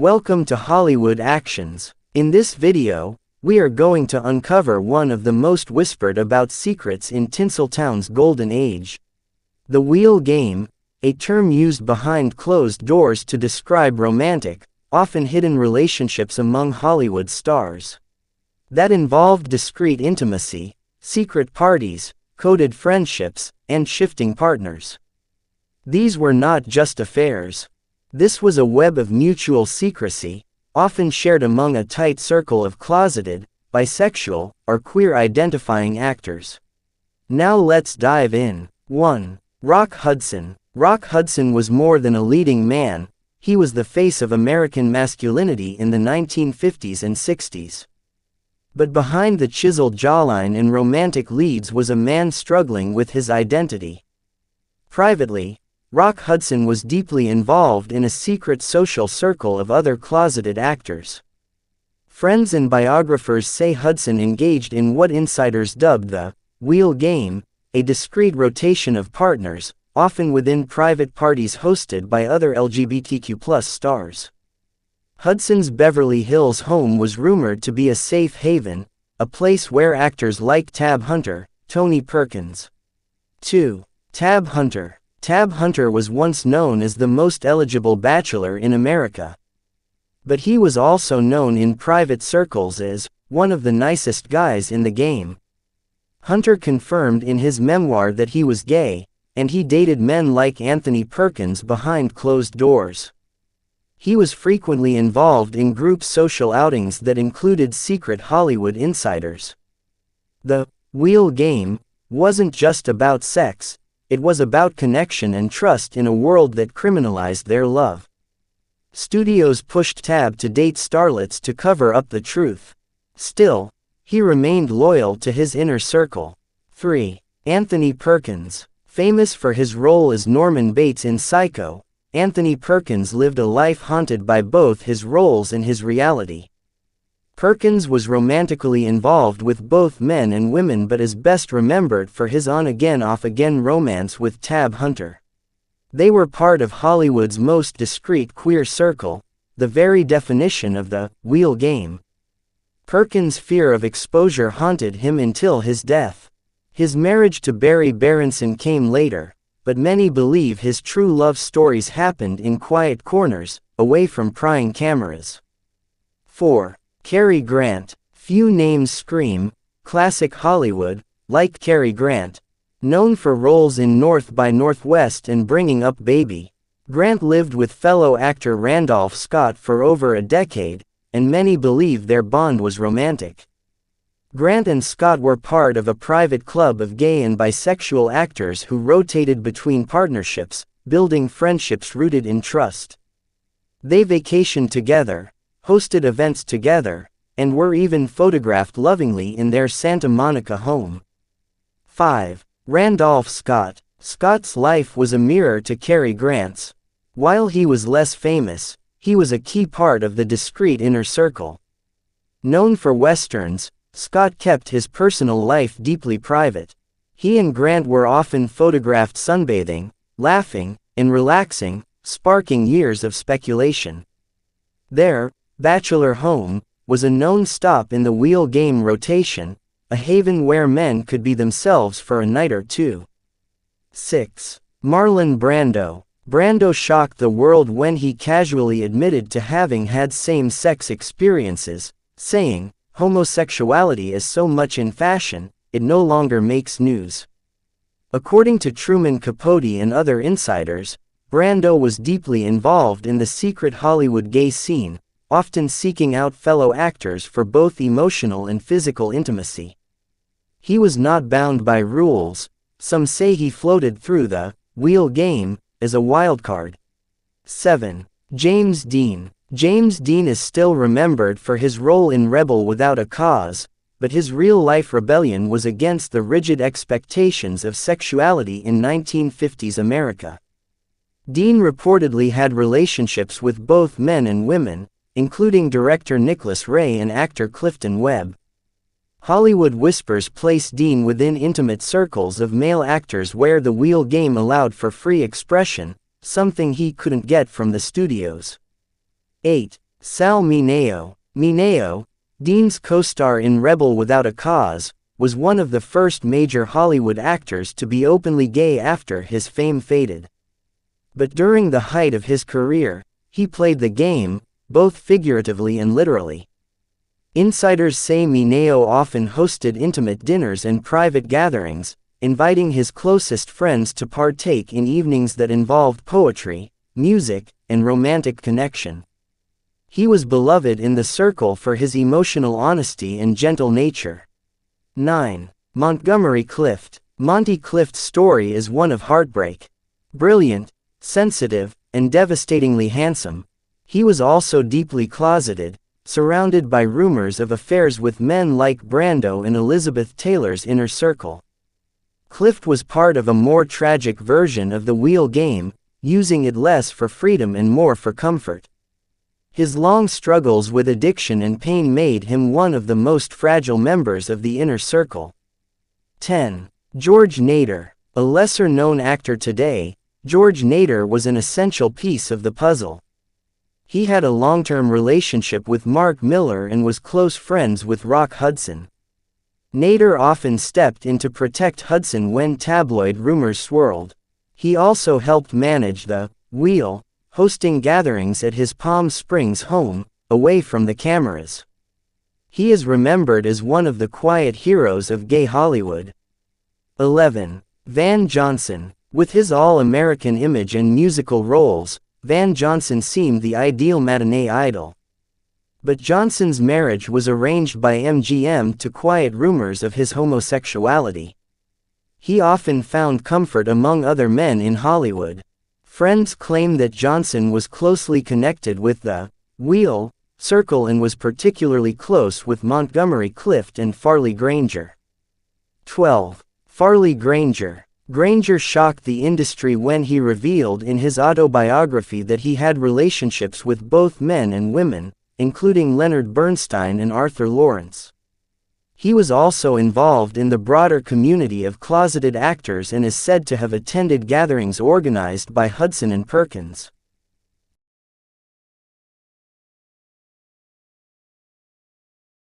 Welcome to Hollywood Actions. In this video, we are going to uncover one of the most whispered about secrets in Tinseltown's golden age. The wheel game, a term used behind closed doors to describe romantic, often hidden relationships among Hollywood stars. That involved discreet intimacy, secret parties, coded friendships, and shifting partners. These were not just affairs. This was a web of mutual secrecy, often shared among a tight circle of closeted, bisexual, or queer-identifying actors. Now let's dive in. 1. Rock Hudson. Rock Hudson was more than a leading man, he was the face of American masculinity in the 1950s and 60s. But behind the chiseled jawline and romantic leads was a man struggling with his identity. Privately, Rock Hudson was deeply involved in a secret social circle of other closeted actors. Friends and biographers say Hudson engaged in what insiders dubbed the wheel game, a discreet rotation of partners, often within private parties hosted by other LGBTQ+ stars. Hudson's Beverly Hills home was rumored to be a safe haven, a place where actors like Tab Hunter, Tony Perkins. 2. Tab Hunter. Tab Hunter was once known as the most eligible bachelor in America. But he was also known in private circles as one of the nicest guys in the game. Hunter confirmed in his memoir that he was gay, and he dated men like Anthony Perkins behind closed doors. He was frequently involved in group social outings that included secret Hollywood insiders. The wheel game wasn't just about sex. It was about connection and trust in a world that criminalized their love. Studios pushed Tab to date starlets to cover up the truth. Still, he remained loyal to his inner circle. 3. Anthony Perkins. Famous for his role as Norman Bates in Psycho, Anthony Perkins lived a life haunted by both his roles and his reality. Perkins was romantically involved with both men and women but is best remembered for his on-again off-again romance with Tab Hunter. They were part of Hollywood's most discreet queer circle, the very definition of the wheel game. Perkins' fear of exposure haunted him until his death. His marriage to Barry Berenson came later, but many believe his true love stories happened in quiet corners, away from prying cameras. 4. Cary Grant. Few names scream classic Hollywood like Cary Grant. Known for roles in North by Northwest and Bringing Up Baby, Grant lived with fellow actor Randolph Scott for over a decade, and many believe their bond was romantic. Grant and Scott were part of a private club of gay and bisexual actors who rotated between partnerships, building friendships rooted in trust. They vacationed together, hosted events together, and were even photographed lovingly in their Santa Monica home. 5. Randolph Scott. Scott's life was a mirror to Cary Grant's. While he was less famous, he was a key part of the discreet inner circle. Known for westerns, Scott kept his personal life deeply private. He and Grant were often photographed sunbathing, laughing, and relaxing, sparking years of speculation. Their bachelor home was a known stop in the wheel game rotation, a haven where men could be themselves for a night or two. 6. Marlon Brando. Brando shocked the world when he casually admitted to having had same-sex experiences, saying, "Homosexuality is so much in fashion, it no longer makes news." According to Truman Capote and other insiders, Brando was deeply involved in the secret Hollywood gay scene, often seeking out fellow actors for both emotional and physical intimacy. He was not bound by rules. Some say he floated through the wheel game as a wildcard. 7. James Dean. James Dean is still remembered for his role in Rebel Without a Cause, but his real-life rebellion was against the rigid expectations of sexuality in 1950s America. Dean reportedly had relationships with both men and women, including director Nicholas Ray and actor Clifton Webb. Hollywood whispers place Dean within intimate circles of male actors where the wheel game allowed for free expression, something he couldn't get from the studios. 8. Sal Mineo. Mineo, Dean's co-star in Rebel Without a Cause, was one of the first major Hollywood actors to be openly gay after his fame faded. But during the height of his career, he played the game, both figuratively and literally. Insiders say Mineo often hosted intimate dinners and private gatherings, inviting his closest friends to partake in evenings that involved poetry, music, and romantic connection. He was beloved in the circle for his emotional honesty and gentle nature. 9. Montgomery Clift. Monty Clift's story is one of heartbreak. Brilliant, sensitive, and devastatingly handsome, he was also deeply closeted, surrounded by rumors of affairs with men like Brando and Elizabeth Taylor's inner circle. Clift was part of a more tragic version of the wheel game, using it less for freedom and more for comfort. His long struggles with addiction and pain made him one of the most fragile members of the inner circle. 10. George Nader. A lesser-known actor today, George Nader was an essential piece of the puzzle. He had a long-term relationship with Mark Miller and was close friends with Rock Hudson. Nader often stepped in to protect Hudson when tabloid rumors swirled. He also helped manage the Wheel, hosting gatherings at his Palm Springs home, away from the cameras. He is remembered as one of the quiet heroes of gay Hollywood. 11. Van Johnson. With his all-American image and musical roles, Van Johnson seemed the ideal matinee idol. But Johnson's marriage was arranged by MGM to quiet rumors of his homosexuality. He often found comfort among other men in Hollywood. Friends claim that Johnson was closely connected with the Wheel circle and was particularly close with Montgomery Clift and Farley Granger. 12. Farley Granger. Granger shocked the industry when he revealed in his autobiography that he had relationships with both men and women, including Leonard Bernstein and Arthur Lawrence. He was also involved in the broader community of closeted actors and is said to have attended gatherings organized by Hudson and Perkins.